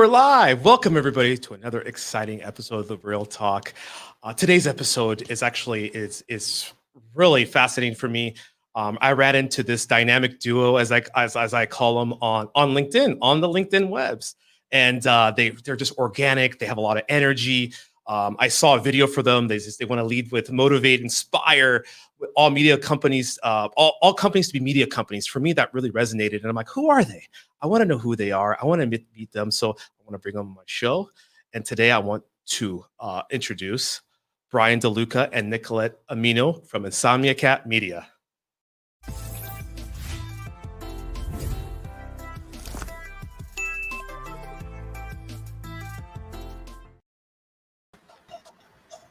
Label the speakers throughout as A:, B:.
A: we're live. Welcome everybody to another exciting episode of the Real Talk. Today's episode is actually is really fascinating for me. I ran into this dynamic duo, as I call them, on LinkedIn, on the LinkedIn webs, and they're just organic. They have a lot of energy. I saw a video for them. They want to lead with motivate, inspire all media companies, all companies to be media companies. For me, that really resonated. And I'm like, who are they? I want to know who they are. I want to meet them. So I want to bring them on my show. And today I want to introduce Bryan DeLuca and Nicolette Emmino from Insomnicat Media.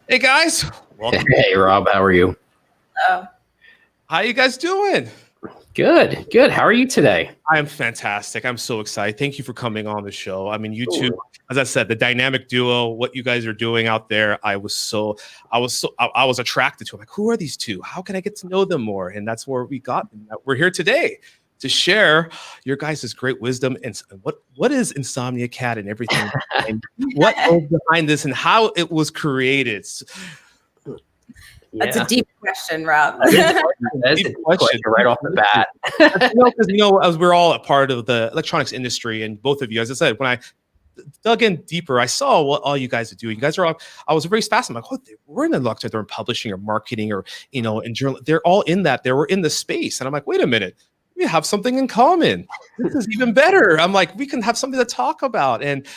A: Hey guys.
B: Welcome. Hey Rob, how are you?
C: Hello.
A: How you guys doing?
B: Good. How are you today?
A: I am fantastic. I'm so excited. Thank you for coming on the show. I mean, you two, as I said, the dynamic duo, what you guys are doing out there, I was attracted to. I'm like, who are these two? How can I get to know them more? And that's where we're here today to share your guys' great wisdom and what is Insomnicat and everything, and what goes behind this and how it was created.
C: That's a deep question, Rob.
B: That's a deep question right off the bat.
A: As we're all a part of the electronics industry, and both of you, as I said, when I dug in deeper, I saw what all you guys are doing. You guys are all, I was very fascinated. I'm like, we're in the electronics, they're in publishing or marketing or, in journal. They're all in that. They were in the space. And I'm like, wait a minute. We have something in common. This is even better. I'm like, we can have something to talk about. And,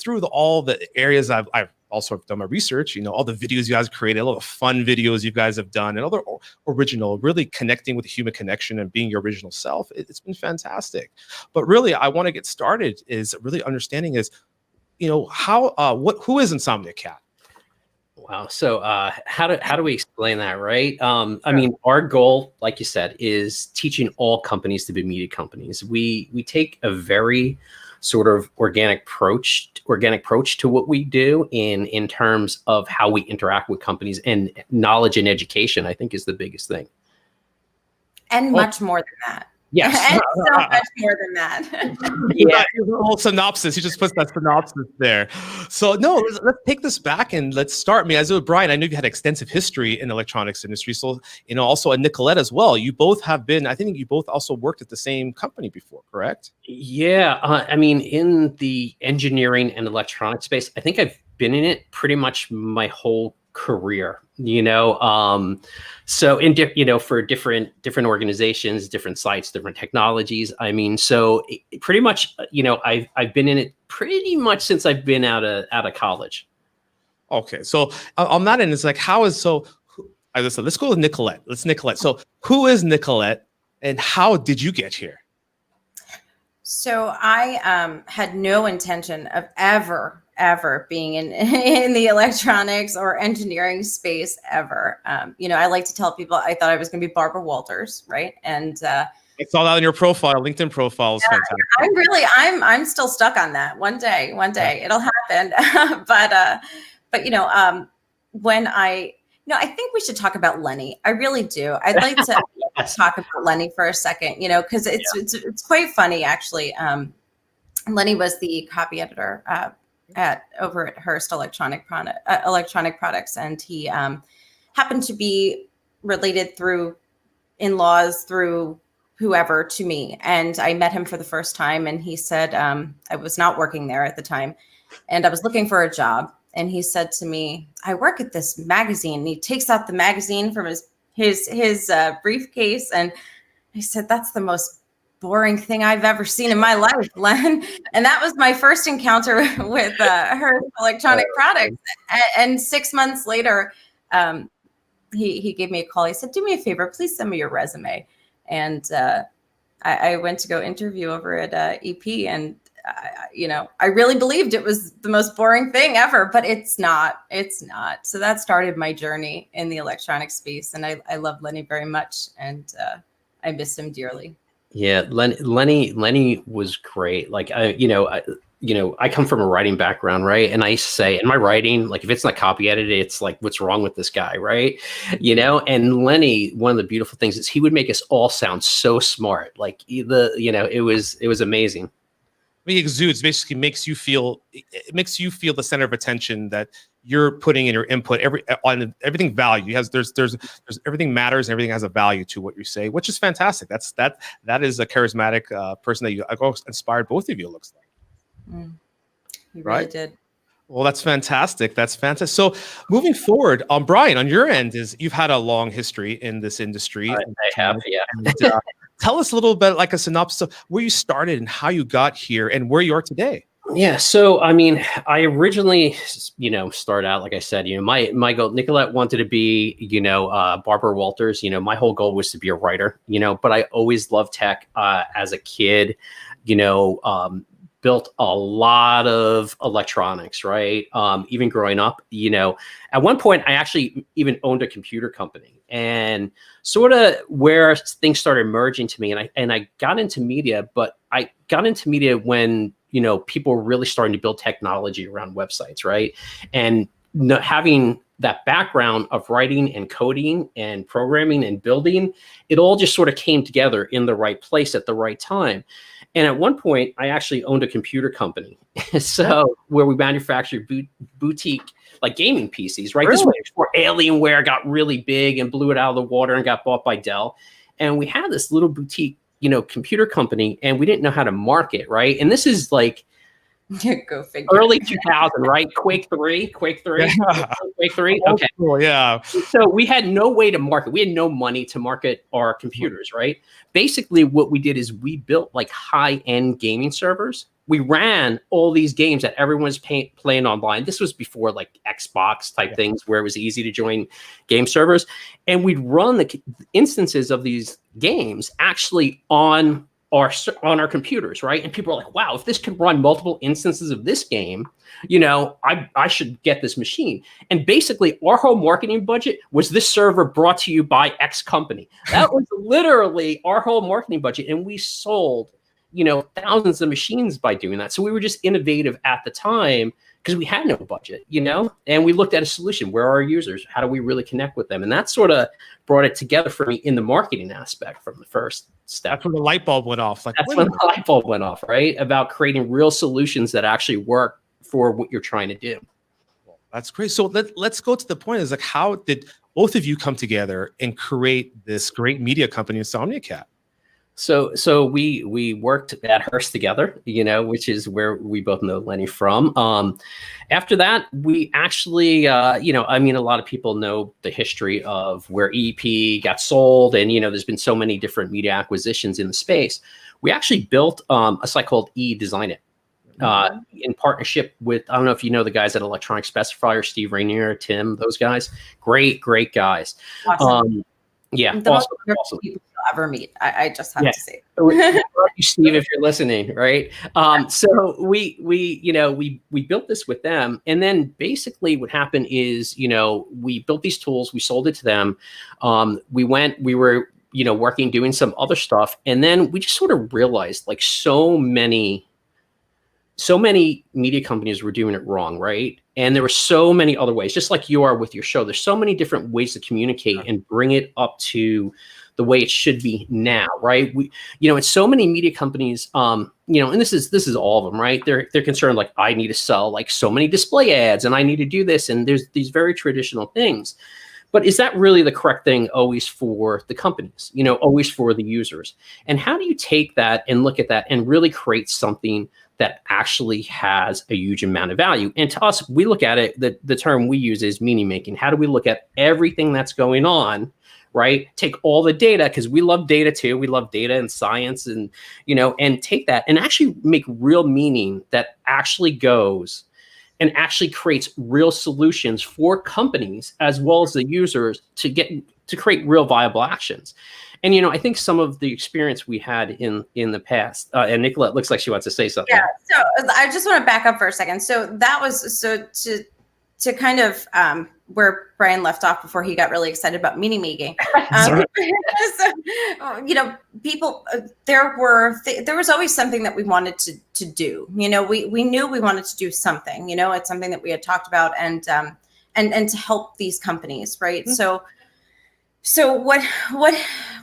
A: through all the areas I've also done my research, all the videos you guys created, all the fun videos you guys have done, and other original, really connecting with the human connection and being your original self. It's been fantastic. But really, I want to get started is really understanding is, who is Insomnicat?
B: Wow. So how do we explain that, right? I mean, our goal, like you said, is teaching all companies to be media companies. We take a very sort of organic approach to what we do in terms of how we interact with companies, and knowledge and education, I think, is the biggest thing.
C: And much more than that.
B: Yes.
C: And so much more than that.
A: Yeah. The whole synopsis. He just puts that synopsis there. So let's take this back and let's start. I mean, as with Bryan, I know you had extensive history in the electronics industry. So, also a Nicolette as well. You both have been, I think you both also worked at the same company before, correct?
B: Yeah. I mean, in the engineering and electronics space, I think I've been in it pretty much my whole career, so for different organizations, different sites, different technologies. I mean, so pretty much, I've been in it pretty much since I've been out of college.
A: Okay, so on that end, it's like, as I said, let's go with Nicolette. Nicolette. So who is Nicolette, and how did you get here?
C: So I had no intention of ever being in the electronics or engineering space ever. I like to tell people I thought I was going to be Barbara Walters, right? And I
A: saw that on your profile, LinkedIn profile. Is fantastic.
C: I'm still stuck on that. One day it'll happen. When I think we should talk about Lenny. I really do. I'd like to talk about Lenny for a second, because it's quite funny, actually. Lenny was the copy editor over at Hearst Electronic Products, and he happened to be related through in-laws, through whoever, to me. And I met him for the first time, and he said, I was not working there at the time, and I was looking for a job. And he said to me, I work at this magazine. And he takes out the magazine from his briefcase. And I said, that's the most boring thing I've ever seen in my life, Len. And that was my first encounter with her electronic products. And 6 months later, he gave me a call. He said, do me a favor, please send me your resume. And I went to go interview over at EP, and I really believed it was the most boring thing ever, but it's not. So that started my journey in the electronic space, and I love Lenny very much, and I miss him dearly.
B: Yeah, Lenny was great. Like I come from a writing background, right? And I used to say in my writing, like if it's not copy edited, it's like, what's wrong with this guy, right? And Lenny, one of the beautiful things is he would make us all sound so smart. Like it was amazing.
A: mean, exudes basically makes you feel, it makes you feel the center of attention, that you're putting in your input on everything value. There's everything matters, and everything has a value to what you say, which is fantastic. That is a charismatic person that you inspired both of you, it looks like.
C: You
A: Right?
C: really did.
A: Well, that's fantastic. That's fantastic. So moving forward, Bryan, on your end, you've had a long history in this industry.
B: I have, yeah.
A: And, tell us a little bit, like a synopsis of where you started and how you got here and where you are today.
B: Yeah. So, I mean, I originally, started out, like I said, my goal, Nicolette wanted to be, Barbara Walters. My whole goal was to be a writer, but I always loved tech as a kid, built a lot of electronics, right? Even growing up, at one point I actually even owned a computer company, and sort of where things started merging to me. And I got into media, but I got into media when, people were really starting to build technology around websites, right? And having that background of writing and coding and programming and building, it all just sort of came together in the right place at the right time. And at one point, I actually owned a computer company, so where we manufactured boutique like gaming PCs, right?
A: Really?
B: This was before Alienware got really big and blew it out of the water and got bought by Dell. And we had this little boutique, computer company, and we didn't know how to market, right? And this is like
C: Go figure.
B: early 2000, right? Quake 3.
A: Yeah.
B: Quake 3. Okay.
A: Cool, yeah.
B: So we had no way to market. We had no money to market our computers, right? Basically, what we did is we built like high-end gaming servers. We ran all these games that everyone was playing online. This was before like Xbox type things, where it was easy to join game servers. And we'd run the instances of these games actually on our computers, right? And people are like, wow, if this can run multiple instances of this game, I should get this machine. And basically our whole marketing budget was this server brought to you by X company. That was literally our whole marketing budget. And we sold, thousands of machines by doing that. So we were just innovative at the time because we had no budget, and we looked at a solution. Where are our users? How do we really connect with them? And that sort of brought it together for me in the marketing aspect from the first step.
A: That's when the light bulb went off. Like,
B: That's when the light bulb went off, right? About creating real solutions that actually work for what you're trying to do.
A: That's great. So let's go to the point. Is like, how did both of you come together and create this great media company, Insomnicat?
B: So we worked at Hearst together, which is where we both know Lenny from. After that, we actually, a lot of people know the history of where EP got sold, and there's been so many different media acquisitions in the space. We actually built a site called Design It. In partnership with, I don't know if you know the guys at Electronic Specifier, Steve Rainier, Tim, those guys, great guys.
C: Awesome.
B: Yeah,
C: the
B: awesome.
C: most people you'll ever meet. I just have to say.
B: Steve, if you're listening, right? So we built this with them, and then basically what happened is, we built these tools, we sold it to them. We were working, doing some other stuff, and then we just sort of realized like so many media companies were doing it wrong, right? And there were so many other ways, just like you are with your show. There's so many different ways to communicate and bring it up to the way it should be now, right? And so many media companies, and this is all of them, right? They're concerned like, I need to sell like so many display ads, and I need to do this, and there's these very traditional things. But is that really the correct thing always for the companies, always for the users? And how do you take that and look at that and really create something that actually has a huge amount of value? And to us, we look at it, the term we use is meaning making. How do we look at everything that's going on, right? Take all the data, because we love data too. We love data and science, and, and take that and actually make real meaning that actually goes and actually creates real solutions for companies as well as the users to create real viable actions. And, I think some of the experience we had in the past, and Nicolette looks like she wants to say something.
C: Yeah. So I just want to back up for a second. So that was, to kind of where Bryan left off before he got really excited about meaning making. People, there was always something that we wanted to do. We knew we wanted to do something. It's something that we had talked about, and to help these companies, right? Mm-hmm. So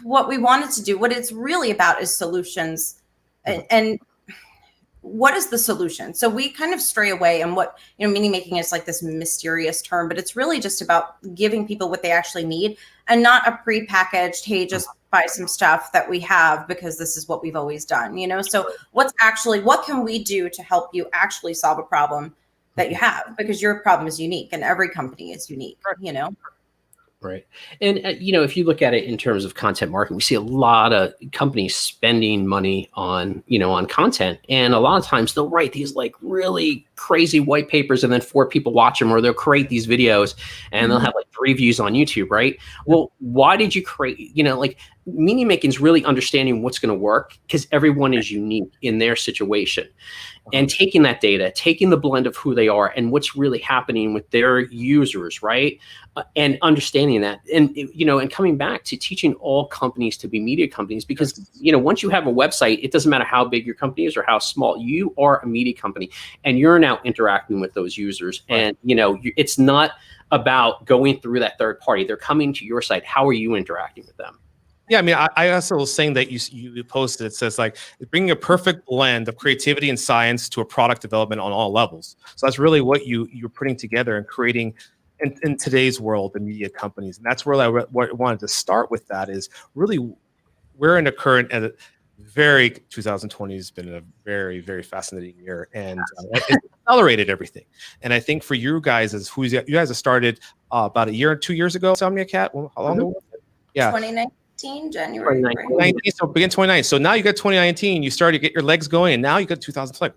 C: what we wanted to do, what it's really about is solutions, and what is the solution? So we kind of stray away, and what, meaning making is like this mysterious term, but it's really just about giving people what they actually need, and not a prepackaged, hey, just buy some stuff that we have because this is what we've always done, So what can we do to help you actually solve a problem that you have? Because your problem is unique and every company is unique,
B: Right. And, if you look at it in terms of content marketing, we see a lot of companies spending money on, on content. And a lot of times they'll write these like really crazy white papers and then 4 people watch them, or they'll create these videos and they'll have like 3 views on YouTube. Right. Well, why did you create, like media making is really understanding what's going to work, because everyone is unique in their situation. And taking that data, taking the blend of who they are and what's really happening with their users, right? And understanding that, and and coming back to teaching all companies to be media companies, because once you have a website, it doesn't matter how big your company is or how small, you are a media company, and you're now interacting with those users. Right. And it's not about going through that third party; they're coming to your site. How are you interacting with them?
A: Yeah, I mean, I also was saying that you posted, it says like bringing a perfect blend of creativity and science to a product development on all levels. So that's really what you're putting together and creating in today's world, the media companies. And that's where I wanted to start with. That is really, we're in a current and very 2020 has been a very, very fascinating year, and it accelerated everything. And I think for you guys, you guys have started about a year and 2 years ago, Insomnicat. How long ago was it? Yeah.
C: 2019, January.
A: 2019, so begin 2019. So now you got 2019, you started to get your legs going, and now you got 2020.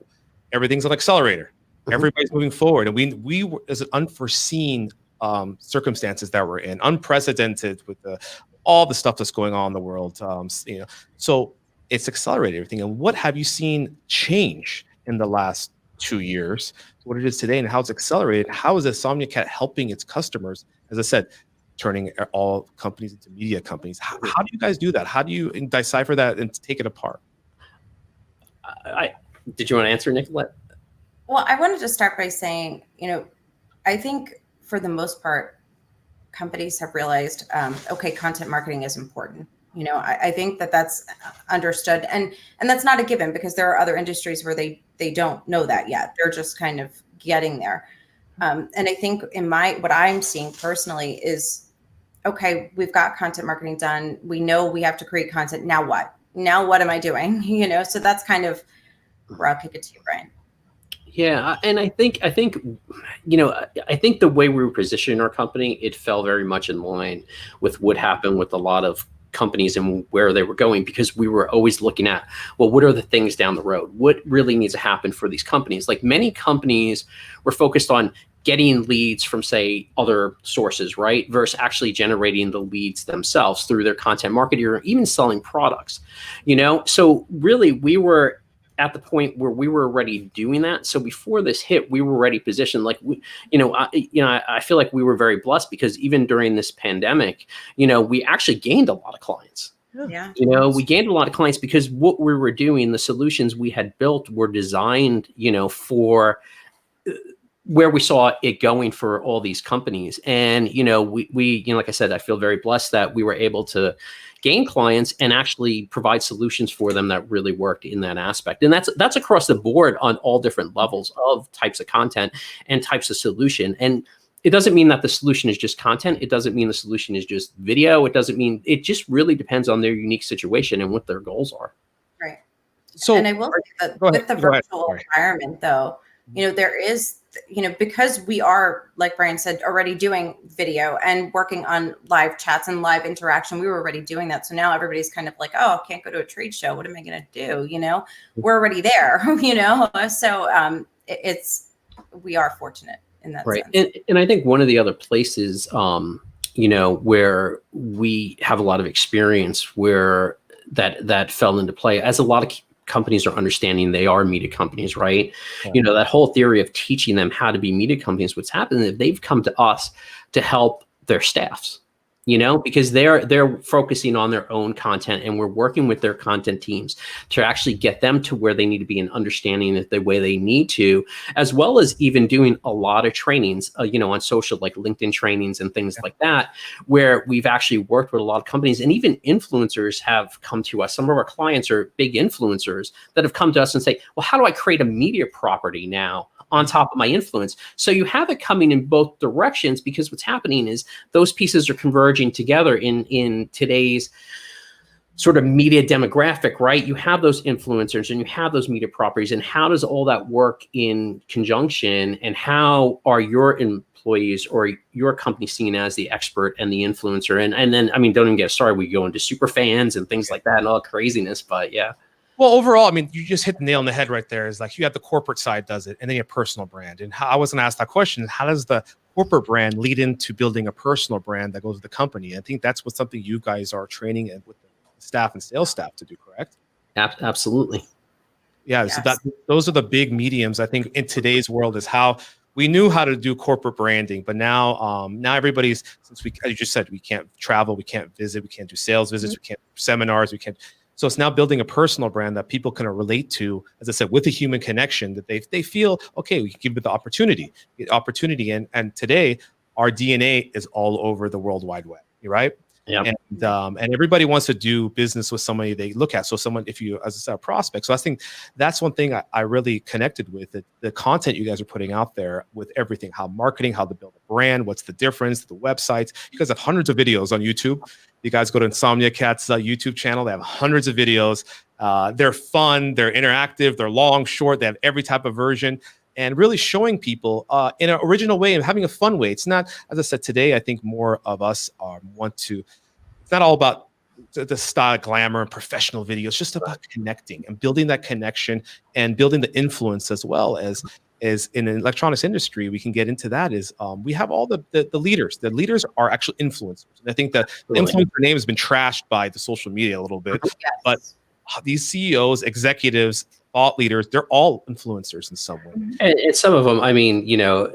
A: Everything's an accelerator. Everybody's moving forward, and we were, as an unforeseen circumstances that we're in, unprecedented with all the stuff that's going on in the world. So it's accelerated everything. And what have you seen change in the last 2 years? What it is today, and how it's accelerated? How is Insomnicat helping its customers? As I said, turning all companies into media companies. How do you guys do that? How do you decipher that and take it apart?
B: Did you want to answer, Nicolette?
C: Well, I wanted to start by saying, I think for the most part, companies have realized, okay, content marketing is important. I think that's understood, and that's not a given, because there are other industries where they don't know that yet. They're just kind of getting there. And I think what I'm seeing personally is, okay, we've got content marketing done. We know we have to create content. Now what? Now what am I doing? So that's kind of where I'll kick it to you, Bryan.
B: Yeah, and I think the way we were positioning our company, it fell very much in line with what happened with a lot of companies and where they were going, because we were always looking at, well, what are the things down the road? What really needs to happen for these companies? Like, many companies were focused on getting leads from, say, other sources, right? Versus actually generating the leads themselves through their content marketing, or even selling products, So really, we were at the point where we were already doing that. So before this hit, we were already positioned. Like, I feel like we were very blessed, because even during this pandemic, we actually gained a lot of clients.
C: Yeah.
B: We gained a lot of clients because what we were doing, the solutions we had built were designed, for where we saw it going for all these companies. And, we like I said, I feel very blessed that we were able to gain clients and actually provide solutions for them that really worked in that aspect. And that's across the board on all different levels of types of content and types of solution. And it doesn't mean that the solution is just content. It doesn't mean the solution is just video. It doesn't mean, it just really depends on their unique situation and what their goals are.
C: Right.
A: So,
C: and I will say that with the virtual environment, though, there is, because we are, like Bryan said, already doing video and working on live chats and live interaction, we were already doing that. So now everybody's kind of like, oh, I can't go to a trade show. What am I going to do? We're already there, So we are fortunate in that sense.
B: And I think one of the other places, where we have a lot of experience where that fell into play, as a lot of companies are understanding they are media companies, right? Yeah. That whole theory of teaching them how to be media companies, what's happened is they've come to us to help their staffs. because they're focusing on their own content, and we're working with their content teams to actually get them to where they need to be and understanding it the way they need to, as well as even doing a lot of trainings, on social, like LinkedIn trainings and things like that, where we've actually worked with a lot of companies, and even influencers have come to us. Some of our clients are big influencers that have come to us and say, well, how do I create a media property now on top of my influence? So you have it coming in both directions, because what's happening is those pieces are converging together in today's sort of media demographic, right? You have those influencers and you have those media properties, and how does all that work in conjunction, and how are your employees or your company seen as the expert and the influencer? And then, don't even get started. We go into super fans and things like that and all craziness, but yeah.
A: Well, overall, you just hit the nail on the head right there. Is like you have the corporate side does it, and then you have personal brand. And I was going to ask that question: how does the corporate brand lead into building a personal brand that goes with the company? I think that's something you guys are training with the staff and sales staff to do. Correct?
B: Absolutely.
A: Yeah. Yes. So those are the big mediums. I think in today's world is how we knew how to do corporate branding, but now everybody's, since as you just said, we can't travel, we can't visit, we can't do sales visits, we can't do seminars, we can't. So it's now building a personal brand that people can relate to, as I said, with a human connection, that they feel, okay, we can give it the opportunity. And today our DNA is all over the World Wide Web, right?
B: Yeah.
A: And everybody wants to do business with somebody they look at. So someone, if you, as I said, a prospect. So I think that's one thing I really connected with, the content you guys are putting out there with everything, how marketing, how to build a brand, what's the difference, the websites. You guys have hundreds of videos on YouTube. You guys go to Insomnicats YouTube channel. They have hundreds of videos. They're fun, they're interactive, they're long, short. They have every type of version, and really showing people in an original way and having a fun way. It's not, as I said, today, I think more of us want to, it's not all about the style, glamour, and professional videos. It's just about connecting and building that connection and building the influence, as well as in the electronics industry. We can get into that. Is we have all the leaders. The leaders are actually influencers. And I think that the influencer name has been trashed by the social media a little bit,
C: Yes.
A: but these CEOs, executives, thought leaders, they're all influencers in some way.
B: And some of them,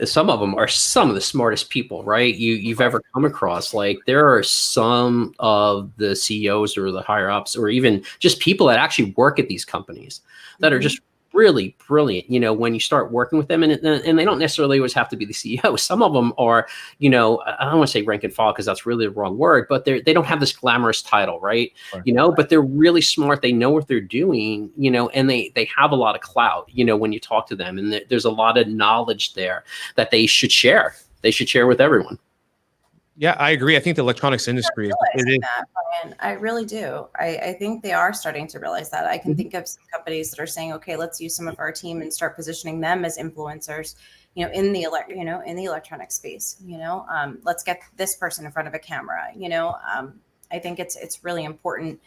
B: some of them are some of the smartest people, right? You've ever come across. Like, there are some of the CEOs or the higher ups, or even just people that actually work at these companies that are just really brilliant, when you start working with them, and they don't necessarily always have to be the CEO. Some of them are, I don't want to say rank and file, because that's really the wrong word, but they don't have this glamorous title, right? But they're really smart. They know what they're doing, and they have a lot of clout, when you talk to them, and there's a lot of knowledge there that they should share. They should share with everyone.
A: Yeah, I agree. I think the electronics industry
C: I really do. I think they are starting to realize that. I can think of some companies that are saying, okay, let's use some of our team and start positioning them as influencers, in the electronic space. Let's get this person in front of a camera. I think it's really important,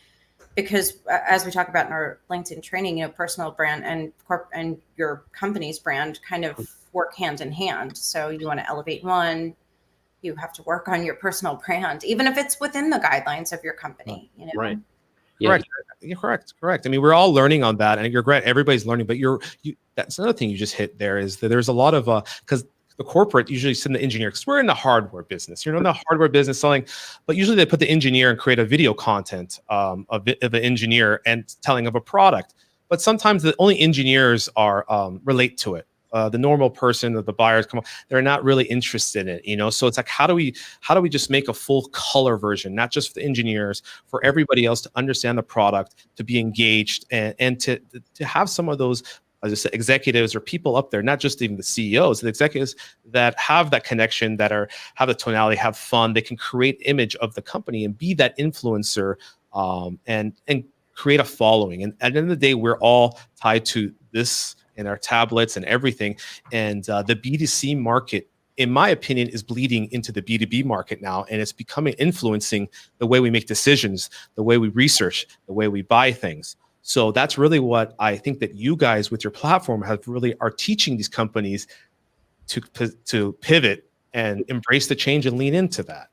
C: because as we talk about in our LinkedIn training, personal brand and your company's brand kind of work hand in hand. So you want to elevate one, you have to work on your personal brand, even if it's within the guidelines of your company.
B: Right.
A: Correct. You're correct. We're all learning on that, and you're great. Everybody's learning, but that's another thing you just hit there, is that there's a lot of because the corporate usually send the engineer, because we're in the hardware business. You're in the hardware business selling, but usually they put the engineer and create a video content of an engineer and telling of a product. But sometimes the only engineers are relate to it. The normal person, the buyers they're not really interested in it, so it's like, how do we just make a full color version, not just for the engineers, for everybody else to understand the product, to be engaged, and to have some of those, as I said, executives or people up there, not just even the CEOs, the executives that have that connection, that have the tonality, have fun, they can create image of the company and be that influencer, and create a following. And at the end of the day, we're all tied to this in our tablets and everything. And the B2C market, in my opinion, is bleeding into the B2B market now. And it's becoming influencing the way we make decisions, the way we research, the way we buy things. So that's really what I think that you guys with your platform are teaching these companies to pivot and embrace the change and lean into that.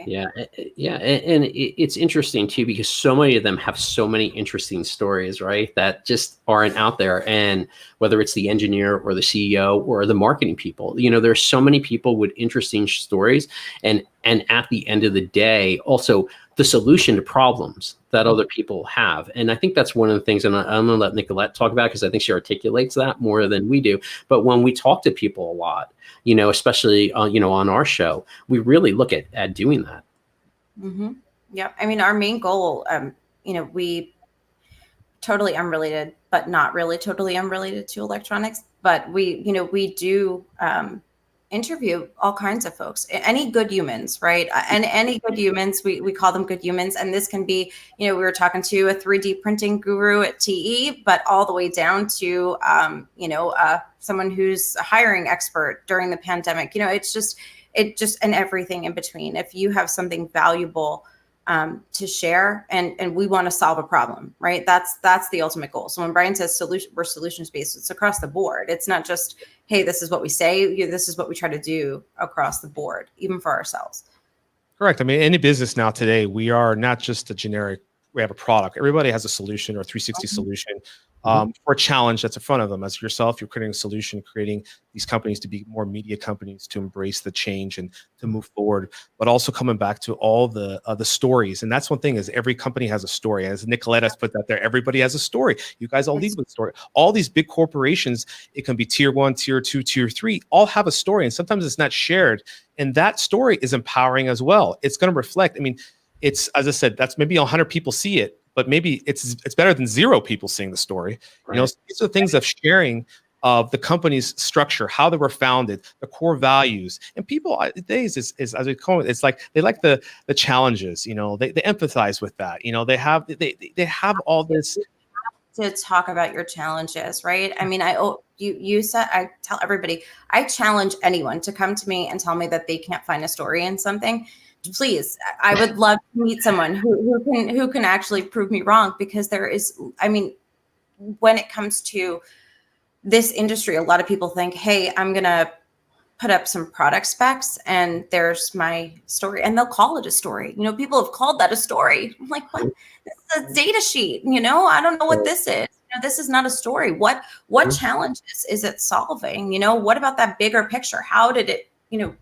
B: Yeah. And it's interesting too, because so many of them have so many interesting stories, right? That just aren't out there. And whether it's the engineer or the CEO or the marketing people, there's so many people with interesting stories. And and at the end of the day, also the solution to problems that other people have. And I think that's one of the things, and I'm going to let Nicolette talk about, because I think she articulates that more than we do. But when we talk to people a lot, especially, on our show, we really look at doing that.
C: Mm-hmm. Yeah. I mean, our main goal, we totally unrelated, but not really totally unrelated to electronics, but we do, interview all kinds of folks, any good humans, right? And any good humans, we call them good humans. And this can be, we were talking to a 3D printing guru at TE, but all the way down to, someone who's a hiring expert during the pandemic. It just, and everything in between. If you have something valuable to share, and we want to solve a problem, right? That's the ultimate goal. So when Bryan says we're solutions based, it's across the board. It's not just, hey, this is what we say. This is what we try to do across the board, even for ourselves.
A: Correct. I mean, any business now today, we are not just a generic, we have a product. Everybody has a solution or a 360 solution for a challenge that's in front of them. As yourself, you're creating a solution, creating these companies to be more media companies, to embrace the change and to move forward, but also coming back to all the stories. And that's one thing, is every company has a story. As Nicolette has put that there, everybody has a story. You guys all lead with story. All these big corporations, it can be tier 1, tier 2, tier 3, all have a story. And sometimes it's not shared. And that story is empowering as well. It's going to reflect. I mean, it's, as I said, that's maybe 100 people see it, but maybe it's better than 0 people seeing the story. Right. These are things of sharing of the company's structure, how they were founded, the core values. And people nowadays is as we call it, it's like they like the challenges. They empathize with that. They have all this
C: to talk about your challenges, right? I mean, you said, I tell everybody, I challenge anyone to come to me and tell me that they can't find a story in something. Please, I would love to meet someone who can actually prove me wrong, because there is, I mean, when it comes to this industry, a lot of people think, hey, I'm going to put up some product specs and there's my story, and they'll call it a story. People have called that a story. I'm like, what? This is a data sheet. I don't know what this is. This is not a story. What challenges is it solving? What about that bigger picture? How did it,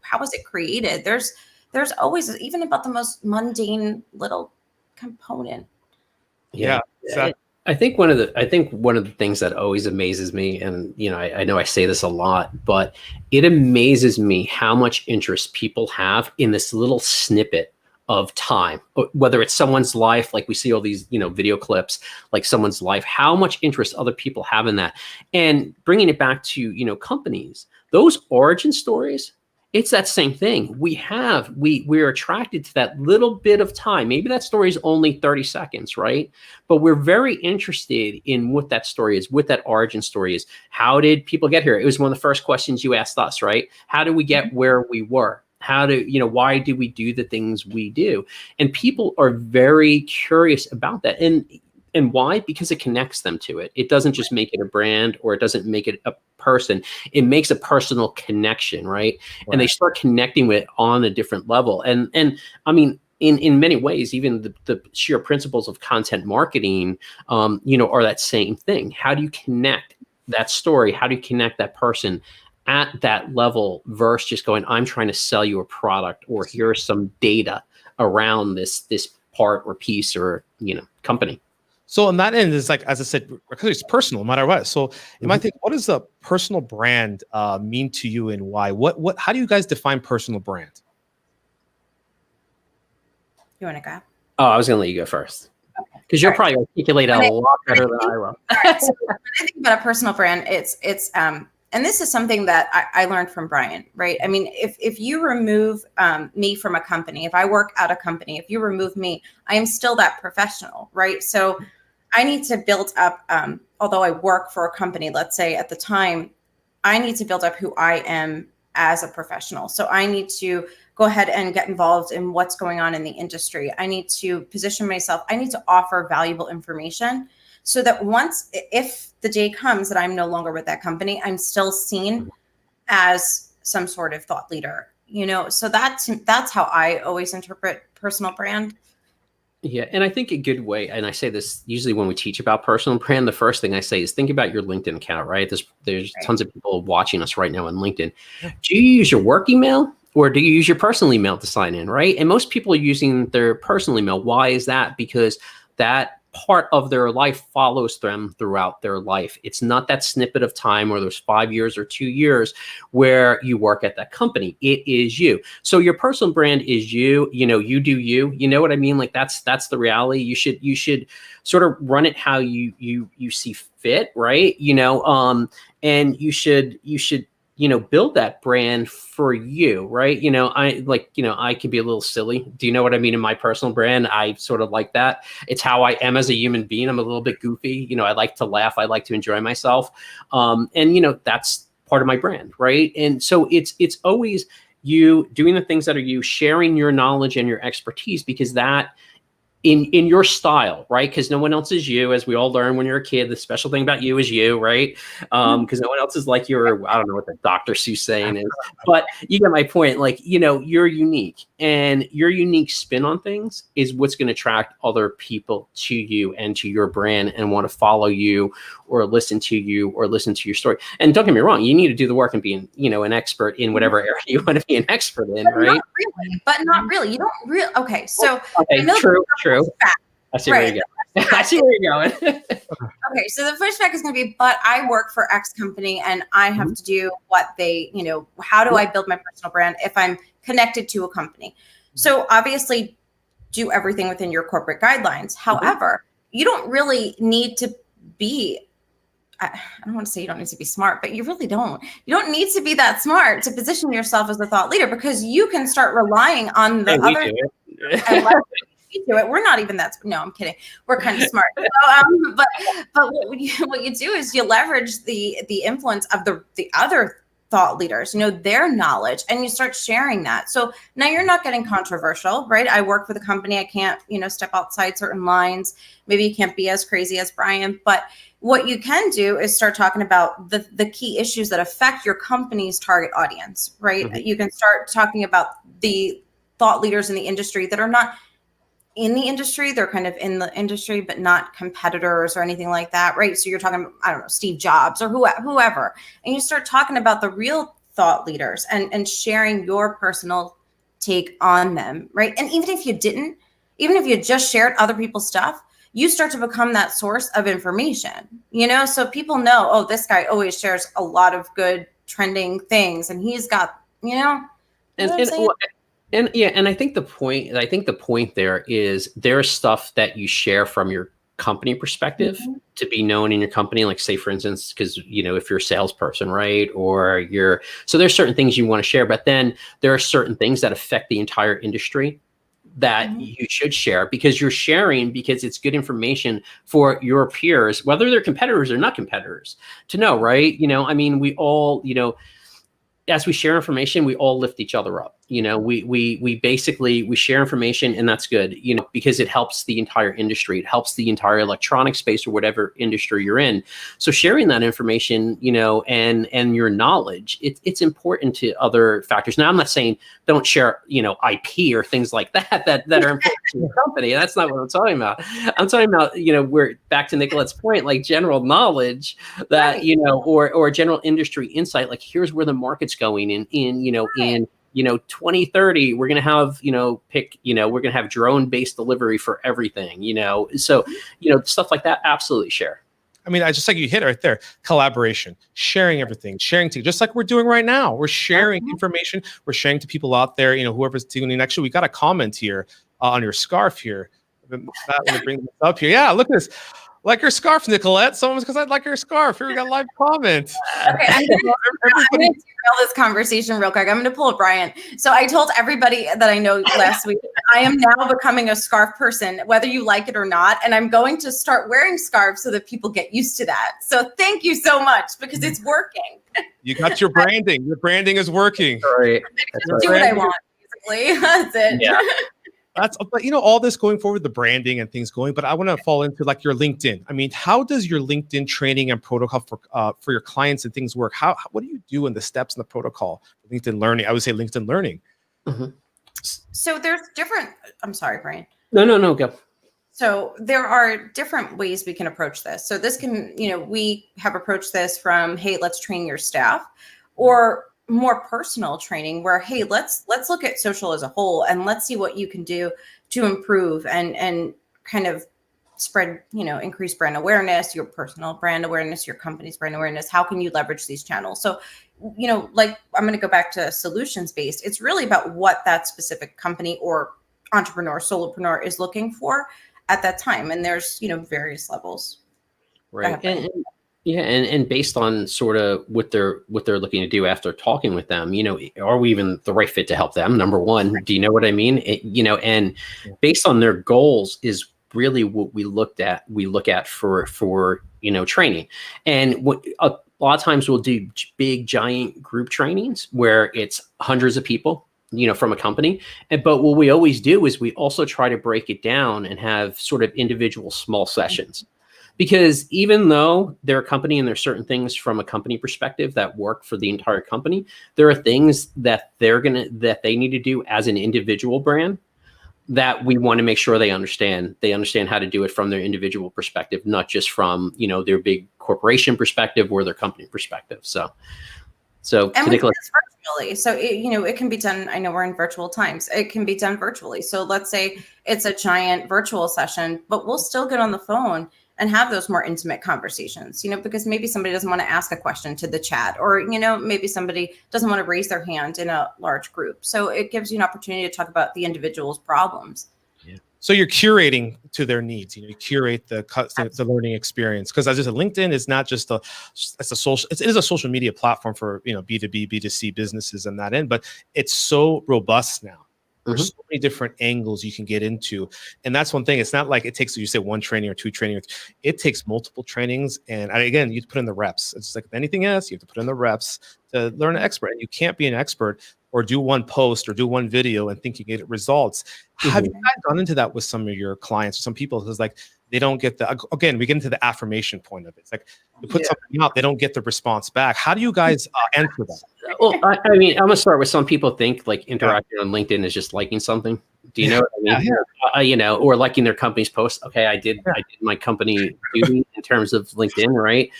C: how was it created? There's always, even about the most mundane little component.
A: Yeah. Exactly.
B: I think one of the things that always amazes me, and I know I say this a lot, but it amazes me how much interest people have in this little snippet of time, whether it's someone's life, like we see all these, video clips, like someone's life, how much interest other people have in that. And bringing it back to, companies, those origin stories, it's that same thing. We're attracted to that little bit of time. Maybe that story is only 30 seconds, right? But we're very interested in what that story is, what that origin story is. How did people get here? It was one of the first questions you asked us, right? How did we get where we were? Why do we do the things we do? And people are very curious about that. And why? Because it connects them to it. It doesn't just make it a brand, or it doesn't make it a person. It makes a personal connection, right? And they start connecting with it on a different level. And I mean, in many ways, even the sheer principles of content marketing, are that same thing. How do you connect that story? How do you connect that person at that level versus just going, I'm trying to sell you a product, or here's some data around this part or piece or, company.
A: So on that end, it's like, as I said, because it's personal, no matter what. So you might think, what does a personal brand mean to you, and why? How do you guys define personal brand? You
C: want to go?
B: Oh, I was going to let you go first, because you'll probably articulate it a lot better than I will.
C: So when I think about a personal brand, it's and this is something that I learned from Bryan, right? I mean, if you remove me from a company, if I work at a company, if you remove me, I am still that professional, right? So I need to build up, although I work for a company, let's say at the time, I need to build up who I am as a professional. So I need to go ahead and get involved in what's going on in the industry. I need to position myself. I need to offer valuable information, so that if the day comes that I'm no longer with that company, I'm still seen as some sort of thought leader, so that's how I always interpret personal brand.
B: Yeah. And I think a good way, and I say this usually when we teach about personal brand, the first thing I say is think about your LinkedIn account, right? There's tons of people watching us right now on LinkedIn. Do you use your work email, Or do you use your personal email to sign in, right? And most people are using their personal email. Why is that? Because that part of their life follows them throughout their life. It's not that snippet of time or those 5 years or 2 years where you work at that company. It is you. So your personal brand is you. You do you. You know what I mean? Like that's the reality. You should sort of run it how you see fit, right? And you should build that brand for you, right? I can be a little silly. Do you know what I mean? In my personal brand, I sort of like that. It's how I am as a human being. I'm a little bit goofy. I like to laugh. I like to enjoy myself. And that's part of my brand, right? And so it's always you doing the things that are you, sharing your knowledge and your expertise, because that in your style, right? Because no one else is you, as we all learn when you're a kid. The special thing about you is you, right? Because no one else is like your, I don't know what the Dr. Seuss saying is, but you get my point. Like, you're unique, and your unique spin on things is what's going to attract other people to you and to your brand and want to follow you or listen to you or listen to your story. And don't get me wrong, you need to do the work and be an expert in whatever area you want to be an expert in, right?
C: But not really. You don't really. Okay, so
B: okay, true. I see where you're going. I see where you're going.
C: Okay, so the first fact is going to be, but I work for X company and I have to do what they, how do I build my personal brand if I'm connected to a company? So obviously do everything within your corporate guidelines. However, you don't really need to be, I don't want to say you don't need to be smart, but you really don't. You don't need to be that smart to position yourself as a ththought leader, because you can start relying on the other. We're not even that. No, I'm kidding. We're kind of smart. So, but what you do is you leverage the influence of the other thought leaders, their knowledge, and you start sharing that. So now you're not getting controversial, right? I work for the company. I can't, step outside certain lines. Maybe you can't be as crazy as Bryan, but what you can do is start talking about the key issues that affect your company's target audience, right? You can start talking about the thought leaders in the industry that are not in the industry. They're kind of in the industry, but not competitors or anything like that, right? So you're talking, I don't know, Steve Jobs or whoever, and you start talking about the real thought leaders and sharing your personal take on them, right? And even if you just shared other people's stuff, you start to become that source of information, so people know, oh, this guy always shares a lot of good trending things, and he's got,
B: And I think the point there is there's stuff that you share from your company perspective to be known in your company. Like, say, for instance, because, if you're a salesperson, right? So there's certain things you want to share, but then there are certain things that affect the entire industry that you should share, because you're sharing because it's good information for your peers, whether they're competitors or not competitors, to know, right? We all, as we share information, we all lift each other up. We basically share information, and that's good, because it helps the entire industry. It helps the entire electronic space or whatever industry you're in. So sharing that information, and your knowledge, it's important to other factors. Now, I'm not saying don't share, IP or things like that are important to your company. That's not what I'm talking about. I'm talking about, we're back to Nicolette's point, like general knowledge that, or general industry insight. Like, here's where the market's going in 2030, we're going to have, we're going to have drone-based delivery for everything, so, stuff like that, absolutely share.
A: I mean, I just like you hit it right there. Collaboration, sharing everything, just like we're doing right now. We're sharing information. We're sharing to people out there, whoever's tuning in. Actually, we got a comment here on your scarf here. I'm going to bring this up here. Yeah, look at this. Like your scarf, Nicolette. Someone's because I like your scarf. Here we got a live comment. Okay,
C: I'm going to derail this conversation real quick. I'm going to pull up Bryan. So I told everybody that I know last week, I am now becoming a scarf person, whether you like it or not. And I'm going to start wearing scarves so that people get used to that. So thank you so much, because it's working.
A: You got your branding. Your branding is working.
B: Right.
C: Do what I want, basically. That's it.
B: Yeah.
A: But all this going forward, the branding and things going, but I want to fall into like your LinkedIn. I mean, how does your LinkedIn training and protocol for your clients and things work? What do you do in the steps in the protocol? LinkedIn learning, I would say LinkedIn learning.
C: So there's different, I'm sorry, Bryan.
B: No, go.
C: So there are different ways we can approach this. So this can, we have approached this from, hey, let's train your staff. Or more personal training where, hey, let's look at social as a whole and let's see what you can do to improve and kind of spread, increase brand awareness, your personal brand awareness, your company's brand awareness. How can you leverage these channels? So, like, I'm going to go back to solutions based. It's really about what that specific company or entrepreneur, solopreneur is looking for at that time. And there's, various levels.
B: Right. And based on sort of what they're looking to do after talking with them, are we even the right fit to help them? Number one, do you know what I mean? And based on their goals is really what we look at for training. And a lot of times we'll do big giant group trainings where it's hundreds of people, from a company. But what we always do is we also try to break it down and have sort of individual small sessions. Because even though they're a company and there's certain things from a company perspective that work for the entire company, there are things that they need to do as an individual brand that we want to make sure they understand. They understand how to do it from their individual perspective, not just from, their big corporation perspective or their company perspective. So
C: and we do this virtually. So it can be done. I know we're in virtual times. It can be done virtually. So let's say it's a giant virtual session, but we'll still get on the phone and have those more intimate conversations, because maybe somebody doesn't want to ask a question to the chat, or, maybe somebody doesn't want to raise their hand in a large group. So it gives you an opportunity to talk about the individual's problems.
A: Yeah. So you're curating to their needs. You curate the learning experience, because as I said, LinkedIn is not just it is a social media platform for B2B, B2C businesses and that end, but it's so robust now. There's so many different angles you can get into. And that's one thing. It's not like it takes, you say, one training or two training. It takes multiple trainings. And again, you put in the reps. It's like anything else, you have to put in the reps to learn an expert. And you can't be an expert or do one post or do one video and think you get results. Have you guys gone into that with some of your clients, some people? Because like they don't get again, we get into the affirmation point of it. It's like you put something out, they don't get the response back. How do you guys answer that?
B: Well, I mean, I'm gonna start with, some people think like interacting on LinkedIn is just liking something. Do you know what I mean? Or liking their company's post. Okay, I did my company duty in terms of LinkedIn, right?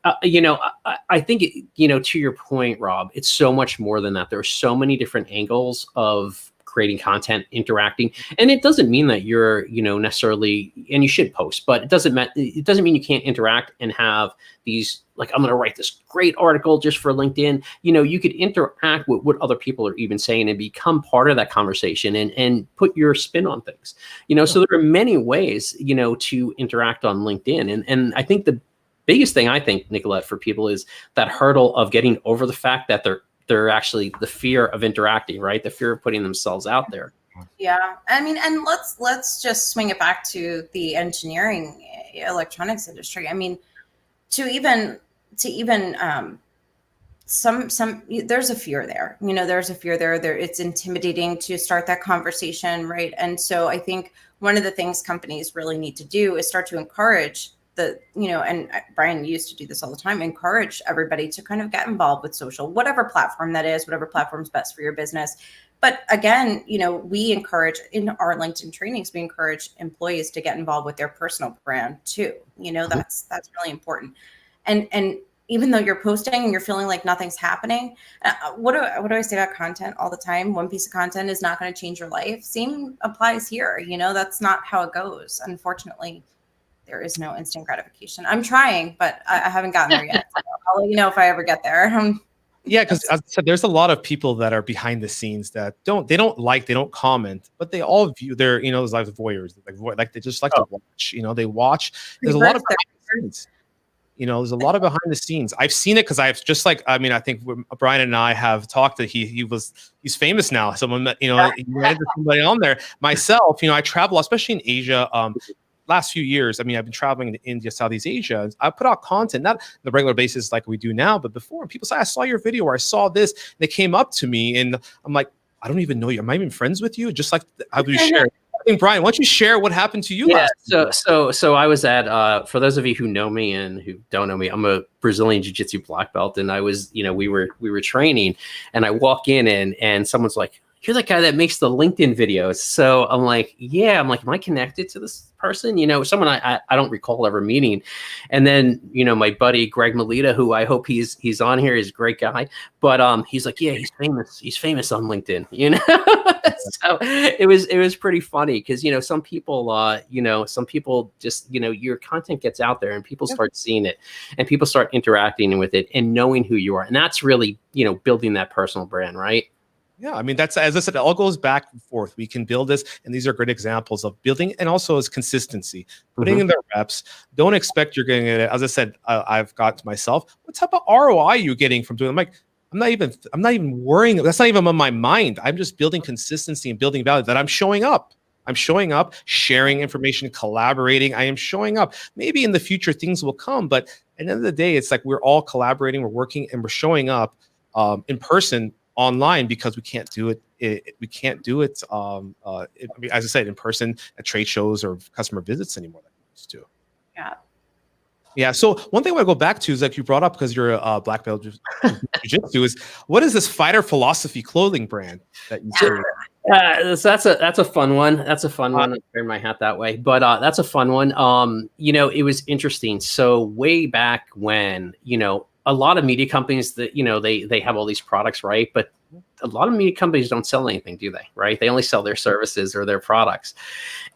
B: I think, to your point, Rob, it's so much more than that. There are so many different angles of creating content, interacting, and it doesn't mean that you're, necessarily, and you should post, but it doesn't mean you can't interact and have these, like, I'm going to write this great article just for LinkedIn. You could interact with what other people are even saying and become part of that conversation and put your spin on things. So there are many ways, to interact on LinkedIn, and I think the biggest thing, I think, Nicolette, for people is that hurdle of getting over the fact that they're actually, the fear of interacting, right? The fear of putting themselves out there.
C: Yeah. I mean, and let's just swing it back to the engineering electronics industry. I mean, to even some there's a fear there, there's a fear there. It's intimidating to start that conversation. Right. And so I think one of the things companies really need to do is start to encourage and Bryan used to do this all the time, encourage everybody to kind of get involved with social, whatever platform that is, whatever platform's best for your business. But again, we encourage, in our LinkedIn trainings, we encourage employees to get involved with their personal brand too. That's really important. And even though you're posting and you're feeling like nothing's happening, what do I say about content all the time? One piece of content is not going to change your life. Same applies here. That's not how it goes. Unfortunately, there is no instant gratification. I'm trying, but I haven't gotten there yet. So I'll let you know if I ever get there.
A: Yeah, because as I said, there's a lot of people that are behind the scenes that they don't comment, but they all view their, there's like voyeurs, like they just like to watch. They watch. There's a lot of behind the scenes. There's a lot of behind the scenes. I've seen it because I've just like, I mean, I think Bryan and I have talked that he's famous now. Someone met, he ran into somebody on there. Myself, I travel, especially in Asia. Last few years, I mean, I've been traveling to India, Southeast Asia. I put out content, not on the regular basis like we do now, but before. And people say, I saw your video or I saw this. They came up to me and I'm like, I don't even know you. Am I even friends with you? Just like how do you share? I think, Bryan, why don't you share what happened to you last week?
B: So I was at, for those of you who know me and who don't know me, I'm a Brazilian Jiu-Jitsu black belt. And I was, we were training and I walk in and someone's like, you're that guy that makes the LinkedIn videos. So I'm like, yeah, I'm like, am I connected to this person? You know, someone I don't recall ever meeting. And then, you know, my buddy, Greg Melita, who I hope he's on here, is a great guy, but he's like, yeah, he's famous. He's famous on LinkedIn, you know? So it was pretty funny because, you know, some people just, you know, your content gets out there and people start seeing it and people start interacting with it and knowing who you are. And that's really, you know, building that personal brand, right?
A: Yeah, I mean, that's, as I said, it all goes back and forth. We can build this, and these are great examples of building, and also as consistency, putting in the reps. Don't expect you're getting it. As I said, I've got to myself, what type of ROI are you getting from doing? I'm like, I'm not even worrying. That's not even on my mind. I'm just building consistency and building value. That I'm showing up. I'm showing up, sharing information, collaborating. I am showing up. Maybe in the future things will come, but at the end of the day, it's like we're all collaborating, we're working, and we're showing up in person, online, because we can't do it. We can't do it. I mean, as I said, in person at trade shows or customer visits anymore like we used to.
C: Yeah.
A: Yeah. So one thing I want to go back to is, like you brought up, because you're a black belt jiu-jitsu, is what is this fighter philosophy clothing brand that you do?
B: So that's a fun one. That's a fun one. I wear my hat that way, but that's a fun one. You know, it was interesting. So way back when, you know, a lot of media companies that, you know, they have all these products, right? But a lot of media companies don't sell anything, do they? Right? They only sell their services or their products.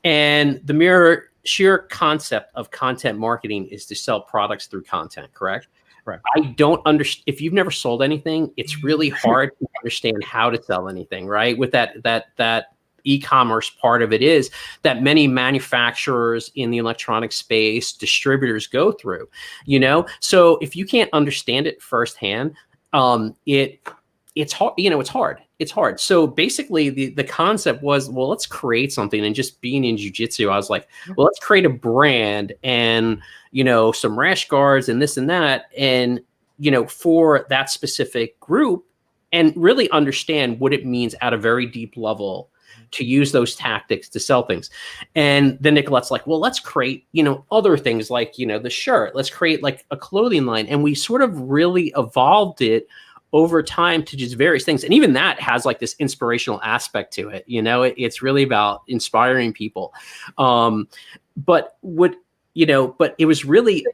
B: And the sheer concept of content marketing is to sell products through content, correct?
A: Right.
B: I don't understand. If you've never sold anything, it's really hard to understand how to sell anything, right? With that e-commerce part of it is that many manufacturers in the electronic space, distributors go through, you know? So if you can't understand it firsthand, it's hard, you know, it's hard. So basically the concept was, well, let's create something. And just being in jiu-jitsu, I was like, well, let's create a brand and, you know, some rash guards and this and that. And, you know, for that specific group, and really understand what it means at a very deep level to use those tactics to sell things. And then Nicolette's like, well, let's create, you know, other things like, you know, the shirt, let's create like a clothing line. And we sort of really evolved it over time to just various things. And even that has like this inspirational aspect to it. You know, it's really about inspiring people. But it was really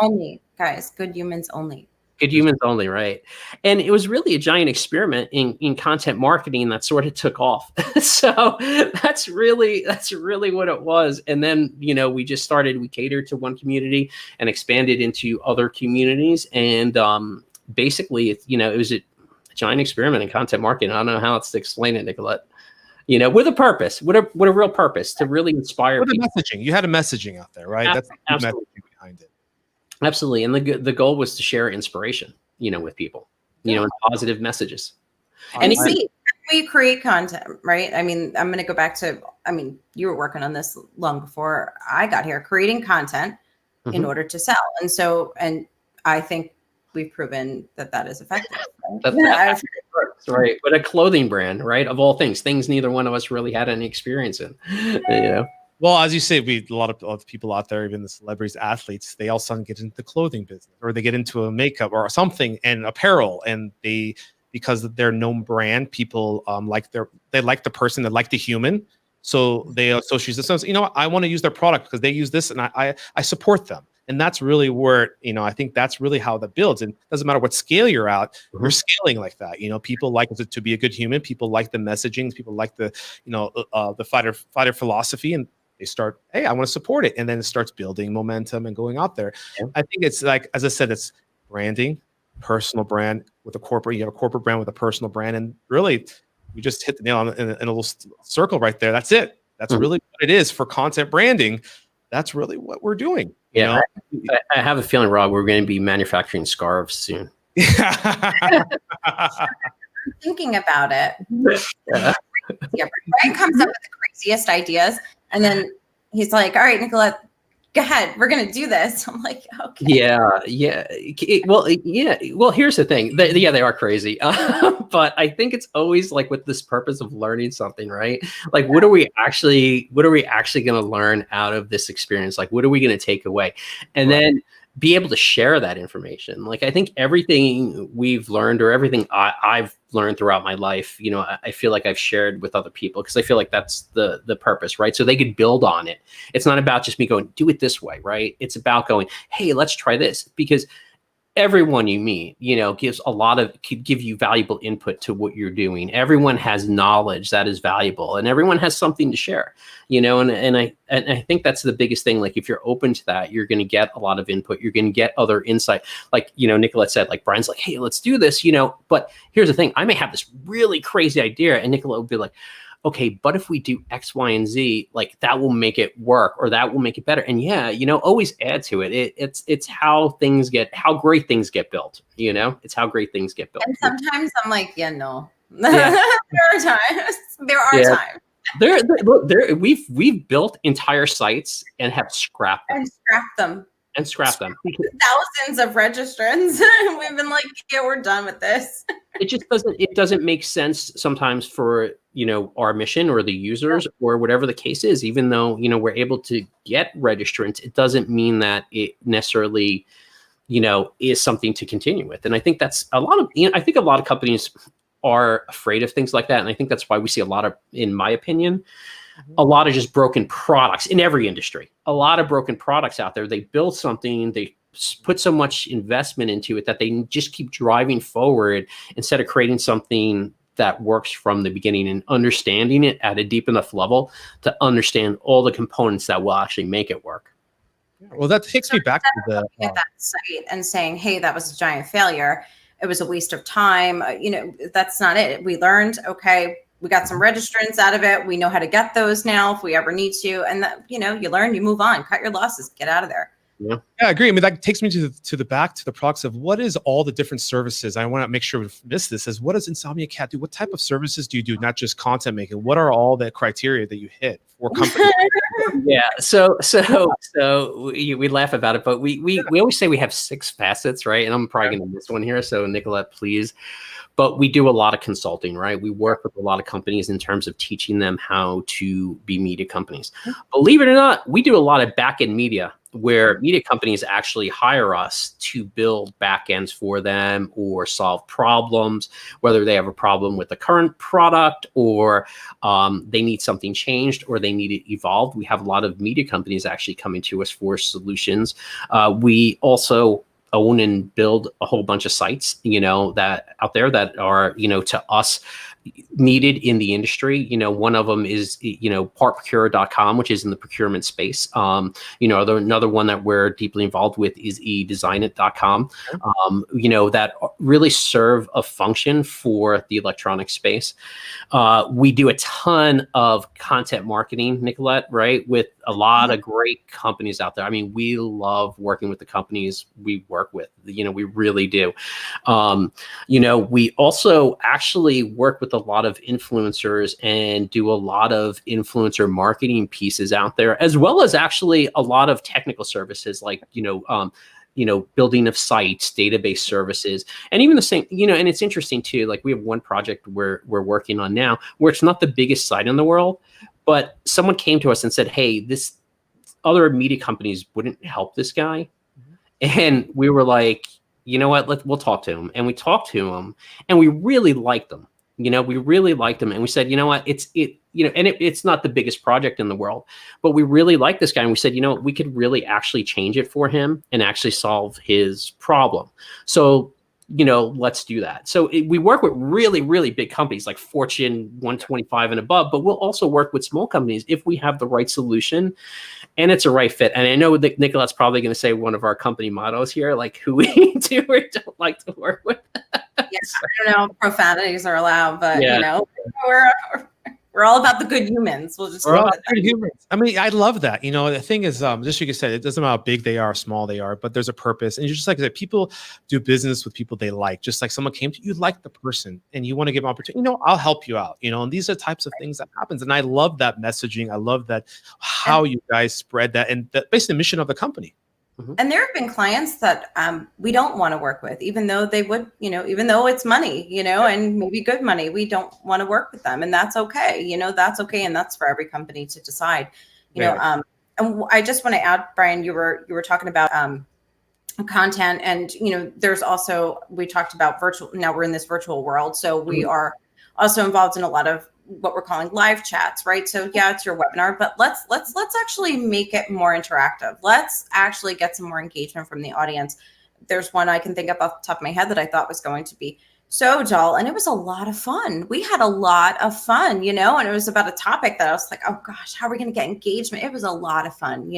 C: only, guys, good humans only.
B: Good humans only, right? And it was really a giant experiment in content marketing that sort of took off. So that's really what it was. And then, you know, we catered to one community and expanded into other communities. And basically, it was a giant experiment in content marketing. I don't know how else to explain it, Nicolette. You know, with a purpose, with a real purpose to really inspire people.
A: Messaging. You had a messaging out there, right? That's the messaging behind it.
B: Absolutely. And the goal was to share inspiration, you know, with people, you know, and positive messages.
C: And see, we create content, right? I mean, I'm going to go back to, you were working on this long before I got here, creating content in order to sell. And I think we've proven that is effective. Right?
B: Right. But a clothing brand, right? Of all things neither one of us really had any experience in, you know?
A: Well, as you say, a lot of people out there, even the celebrities, athletes, they all of a sudden get into the clothing business, or they get into a makeup or something and apparel, and because they're known brand, people they like the person, they like the human, so they associate themselves. You know what? I want to use their product because they use this, and I support them. And that's really where, you know, I think that's really how that builds. And it doesn't matter what scale you're at, you're scaling like that. You know, people like it to be a good human. People like the messaging. People like the, you know, the fighter philosophy, and they start, hey, I want to support it. And then it starts building momentum and going out there. Yeah. I think it's like, as I said, it's branding, personal brand with a corporate, you have a corporate brand with a personal brand. And really, we just hit the nail in a little circle right there. That's it. That's really what it is for content branding. That's really what we're doing.
B: Yeah. I have a feeling, Rob, we're going to be manufacturing scarves soon.
C: I'm thinking about it. Yeah. Bryan comes up with the craziest ideas, and then he's like, all right, Nicolette, go ahead, we're going to do this. I'm like, okay.
B: Yeah. Well, here's the thing. They are crazy. But I think it's always like with this purpose of learning something, right? Like, what are we actually going to learn out of this experience? Like, what are we going to take away? And then be able to share that information. Like, I think everything we've learned, or everything I've learned throughout my life, you know, I feel like I've shared with other people, because I feel like that's the purpose, right? So they could build on it. It's not about just me going, do it this way, right? It's about going, hey, let's try this, because everyone you meet, you know, could give you valuable input to what you're doing. Everyone has knowledge that is valuable, and everyone has something to share, you know, and I think that's the biggest thing. Like, if you're open to that, you're going to get a lot of input. You're going to get other insight. Like, you know, Nicolette said, like, Bryan's like, hey, let's do this, you know, but here's the thing. I may have this really crazy idea, and Nicolette would be like, okay, but if we do X, Y, and Z, like, that will make it work, or that will make it better. And yeah, you know, always add to it. It's how great things get built. You know, it's how great things get built.
C: And sometimes I'm like, yeah, no.
B: Yeah.
C: There are times.
B: We've built entire sites and have scrapped them. And scrapped them.
C: Thousands of registrants. We've been like, yeah, we're done with this.
B: It doesn't make sense sometimes for, you know, our mission or the users or whatever the case is. Even though, you know, we're able to get registrants, it doesn't mean that it necessarily, you know, is something to continue with. And I think that's a lot of companies are afraid of things like that. And I think that's why we see a lot of, in my opinion, a lot of just broken products in every industry. A lot of broken products out there. They build something, they put so much investment into it that they just keep driving forward instead of creating something that works from the beginning and understanding it at a deep enough level to understand all the components that will actually make it work.
A: Well, that takes me back to
C: at that site and saying, hey, that was a giant failure. It was a waste of time. You know, that's not it. We learned, okay, we got some registrants out of it. We know how to get those now if we ever need to. And that, you know, you learn, you move on, cut your losses, get out of there.
A: Yeah, I agree. I mean, that takes me to the products of what is all the different services. I want to make sure we miss this. Is what does Insomnicat do? What type of services do you do? Not just content making. What are all the criteria that you hit for companies?
B: Yeah. So we laugh about it, but we always say we have 6 facets, right? And I'm probably going to miss one here. So Nicolette, please. But we do a lot of consulting, right? We work with a lot of companies in terms of teaching them how to be media companies. Believe it or not, we do a lot of back-end media, where media companies actually hire us to build backends for them or solve problems, whether they have a problem with the current product, or they need something changed, or they need it evolved. We have a lot of media companies actually coming to us for solutions. We also own and build a whole bunch of sites, you know, that out there that are, you know, to us needed in the industry. You know, one of them is, you know, partprocure.com, which is in the procurement space. You know, another one that we're deeply involved with is edesignit.com, you know, that really serve a function for the electronic space. We do a ton of content marketing, Nicolette, right? With a lot of great companies out there. I mean, we love working with the companies we work with, you know, we really do. You know, we also actually work with a lot of influencers and do a lot of influencer marketing pieces out there, as well as actually a lot of technical services like, you know, building of sites, database services, and even the same, you know, and it's interesting too, like we have one project we're working on now where it's not the biggest site in the world, but someone came to us and said, hey, this other media companies wouldn't help this guy. And we were like, you know what, we'll talk to him. And we talked to him and we really liked them. You know, we really liked him. And we said, you know what, you know, and it's not the biggest project in the world, but we really like this guy. And we said, you know, we could really actually change it for him and actually solve his problem. So, you know, let's do that. So we work with really, really big companies like Fortune 125 and above, but we'll also work with small companies if we have the right solution and it's a right fit. And I know that Nicolette's probably going to say one of our company mottos here, like who we do or don't like to work with.
C: Yes, I don't know, profanities are allowed, but you know, we're all about the good humans. We'll just
A: we're all about good humans. I mean, I love that. You know, the thing is, just like you said, it doesn't matter how big they are, small they are, but there's a purpose. And you're just like that. People do business with people they like. Just like someone came to you, like the person, and you want to give them opportunity. You know, I'll help you out. You know, and these are types of things that happens. And I love that messaging. I love that how you guys spread that, and that basically the mission of the company.
C: And there have been clients that we don't want to work with, even though they would, you know, even though it's money, you know, and maybe good money, we don't want to work with them. And that's okay. You know, that's okay. And that's for every company to decide, you know. And I just want to add, Bryan, you were talking about content. And, there's also, we talked about virtual, now we're in this virtual world. So we are also involved in a lot of what we're calling live chats, right? So yeah, it's your webinar, but let's actually make it more interactive. Let's actually get some more engagement from the audience. There's one I can think of off the top of my head that I thought was going to be so dull, and it was a lot of fun. We had a lot of fun, and it was about a topic that I was like, oh gosh, how are we going to get engagement? It was a lot of fun,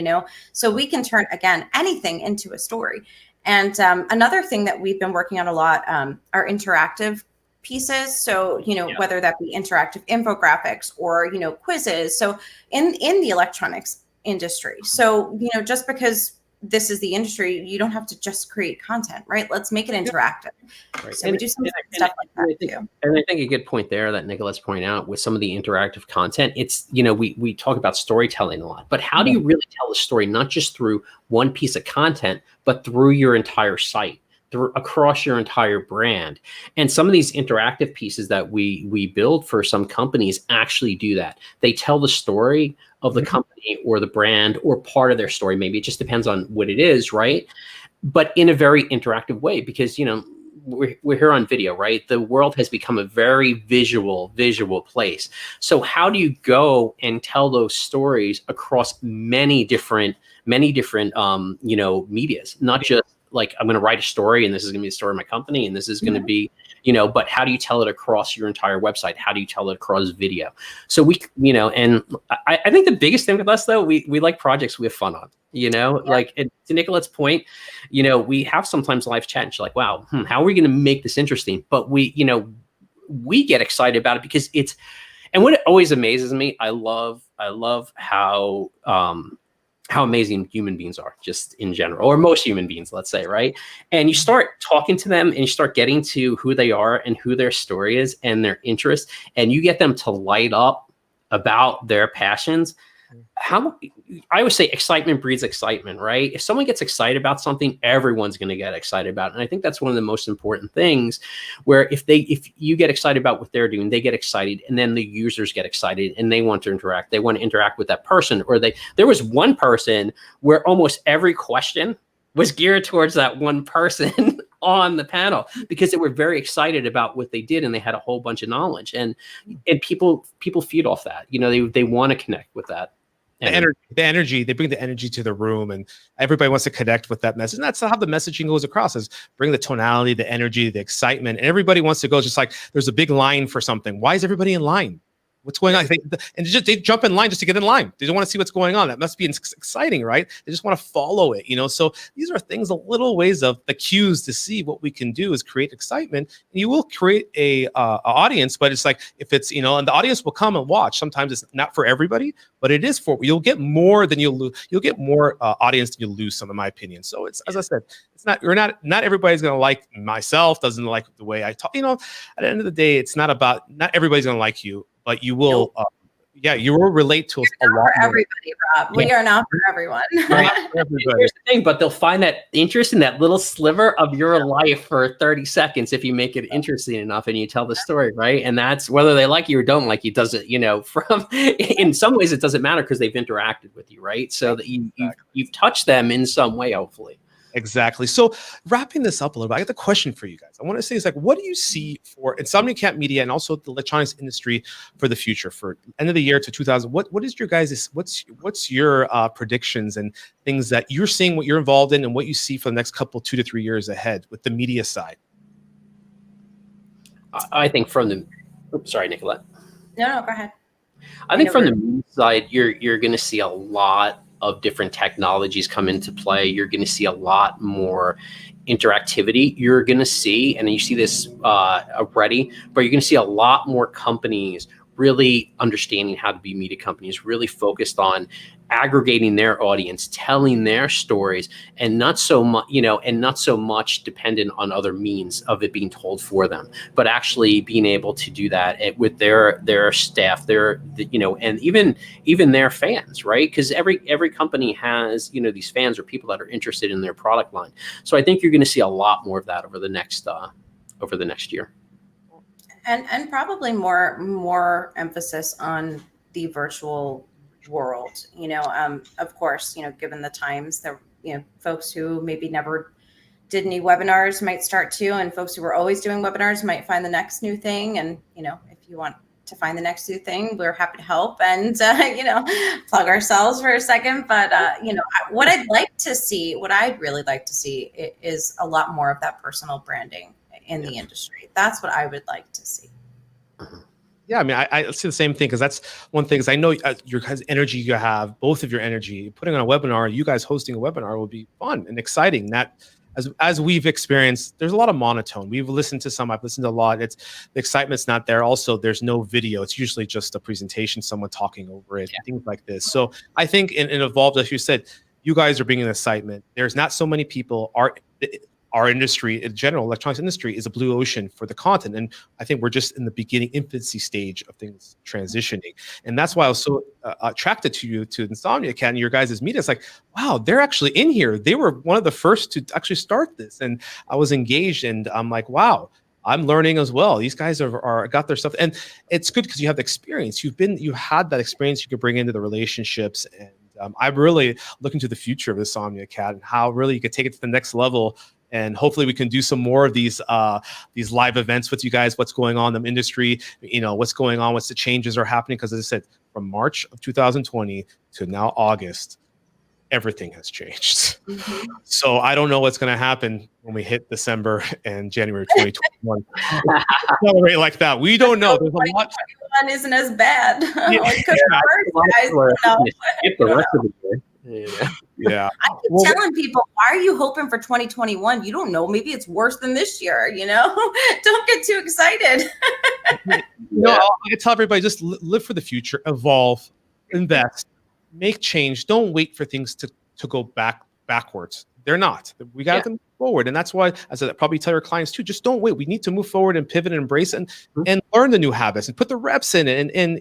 C: so we can turn, again, anything into a story. And another thing that we've been working on a lot are interactive pieces. So, whether that be interactive infographics or, quizzes. So in the electronics industry. So, just because this is the industry, you don't have to just create content, right? Let's make it interactive.
B: Right.
C: So we do some stuff like that too.
B: And I think a good point there that Nicolette's pointing out with some of the interactive content, it's, we talk about storytelling a lot, but how do you really tell a story, not just through one piece of content, but through your entire site, across your entire brand? And some of these interactive pieces that we build for some companies actually do that. They tell the story of the company or the brand or part of their story. Maybe it just depends on what it is, right? But in a very interactive way, because, we're here on video, right? The world has become a very visual place. So how do you go and tell those stories across many different, medias, not just like, I'm going to write a story and this is going to be the story of my company and this is going to be, but how do you tell it across your entire website? How do you tell it across video? So we, and I think the biggest thing with us though, we like projects we have fun on, like to Nicolette's point, we have sometimes live chat and she's like, wow, how are we going to make this interesting? But we get excited about it because and what always amazes me, I love how amazing human beings are just in general, or most human beings, let's say, right? And you start talking to them and you start getting to who they are and who their story is and their interests, and you get them to light up about their passions. I always say excitement breeds excitement, right? If someone gets excited about something, everyone's going to get excited about it. And I think that's one of the most important things, where if you get excited about what they're doing, they get excited, and then the users get excited and they want to interact. They want to interact with that person, or there was one person where almost every question was geared towards that one person on the panel, because they were very excited about what they did and they had a whole bunch of knowledge, and people feed off that. They want to connect with that.
A: The energy, they bring the energy to the room, and everybody wants to connect with that message. And that's how the messaging goes across, is bring the tonality, the energy, the excitement. And everybody wants to go, just like there's a big line for something. Why is everybody in line? What's going on? And they jump in line just to get in line. They don't want to see what's going on. That must be exciting, right? They just want to follow it, So these are things, the little ways of the cues to see what we can do is create excitement. And you will create a audience, but it's like, if it's, and the audience will come and watch. Sometimes it's not for everybody, but it is you'll get more than you'll lose. You'll get more audience than you'll lose some, in my opinion. So it's, as I said, it's not everybody's going to like myself, doesn't like the way I talk. At the end of the day, it's not everybody's going to like you. But you will, you will relate to us a lot
C: for everybody, Rob. We are not for everyone.
B: Here's the thing, but they'll find that interest in that little sliver of your life for 30 seconds if you make it interesting enough and you tell the story, right? And that's whether they like you or don't like you. Doesn't, in some ways it doesn't matter because they've interacted with you, right? So that you've touched them in some way, hopefully.
A: Exactly. So wrapping this up a little bit, I got the question for you guys. I want to say is what do you see for Insomnicat Media and also the electronics industry for the future, for end of the year to 2000? What is your guys' what's your predictions and things that you're seeing, what you're involved in, and what you see for the next 2 to 3 years ahead with the media side?
B: I think from the, sorry, Nicolette.
C: No, go ahead.
B: I think from the media side, you're going to see a lot of different technologies come into play. You're going to see a lot more interactivity. You're going to see, and you see this already, but you're going to see a lot more companies really understanding how to be media companies, really focused on aggregating their audience, telling their stories, and not so much dependent on other means of it being told for them, but actually being able to do that with their staff, and even their fans, right? Because every company has, these fans or people that are interested in their product line. So I think you're going to see a lot more of that over the next year.
C: And probably more emphasis on the virtual world, of course, given the times that, folks who maybe never did any webinars might start too, and folks who were always doing webinars might find the next new thing. And if you want to find the next new thing, we're happy to help and plug ourselves for a second. But what I'd really like to see is a lot more of that personal branding in the industry. That's what I would like to see.
A: Yeah, I mean, I see the same thing, because that's one thing. Is I know your guys' energy you have, both of your energy, putting on a webinar, you guys hosting a webinar will be fun and exciting. That, as we've experienced, there's a lot of monotone. I've listened to a lot. It's the excitement's not there. Also, there's no video. It's usually just a presentation, someone talking over it, things like this. So I think in Evolved, as you said, you guys are bringing excitement. There's not so many people. Our industry in general, electronics industry, is a blue ocean for the content. And I think we're just in the beginning infancy stage of things transitioning. And that's why I was so attracted to Insomnicat and your guys' media. It's like, wow, they're actually in here. They were one of the first to actually start this. And I was engaged, and I'm like, wow, I'm learning as well. These guys are got their stuff. And it's good because you have the experience. You had that experience you could bring into the relationships. And I'm really looking to the future of Insomnicat and how really you could take it to the next level. And hopefully we can do some more of these live events with you guys. What's going on in the industry? What's going on? What's the changes are happening? Because as I said, from March of 2020 to now August, everything has changed. Mm-hmm. So I don't know what's going to happen when we hit December and January 2021. Celebrate like that. We don't know. There's a lot.
C: Isn't as bad.
A: Yeah.
C: I keep telling people, why are you hoping for 2021? You don't know. Maybe it's worse than this year. Don't get too excited.
A: I tell everybody, just live for the future, evolve, invest, make change. Don't wait for things to go backwards. They're not. We got them forward. And that's why, as I probably tell your clients too, just don't wait. We need to move forward and pivot and embrace and learn the new habits and put the reps in it and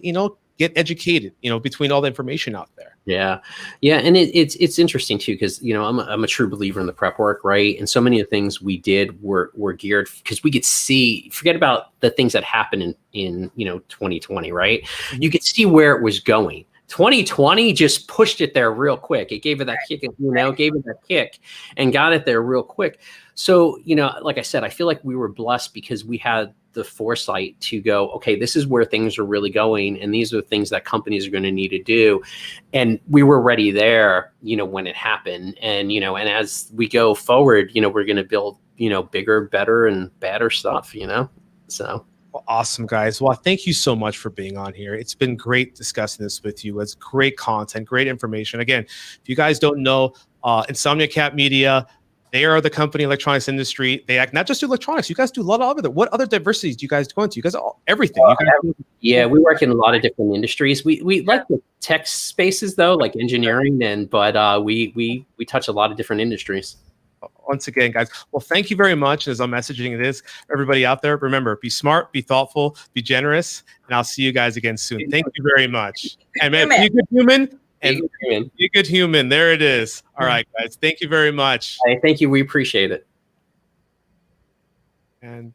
A: get educated, between all the information out there.
B: Yeah. And it's interesting too, because, I'm a true believer in the prep work, right? And so many of the things we did were geared because we could see, forget about the things that happened in 2020, right? Mm-hmm. You could see where it was going. 2020 just pushed it there real quick. It gave it that kick, and got it there real quick. So, like I said, I feel like we were blessed because we had the foresight to go, okay, this is where things are really going. And these are the things that companies are going to need to do. And we were ready there, when it happened. And, and as we go forward, we're going to build, bigger, better and badder stuff, so.
A: Well, awesome, guys. Well, thank you so much for being on here. It's been great discussing this with you. It's great content, great information. Again, if you guys don't know, Insomnicat Media, they are the company electronics industry. They act not just do electronics. You guys do a lot of other. What other diversities do you guys go into? You guys everything.
B: We work in a lot of different industries. We like the tech spaces though, like engineering, but we touch a lot of different industries.
A: Once again, guys, well, thank you very much. As I'm messaging this, everybody out there, remember, be smart, be thoughtful, be generous, and I'll see you guys again soon. Thank you very much. And man, be a good human. And be a good human. There it is. All right, guys. Thank you very much.
B: Thank you. We appreciate it.
A: And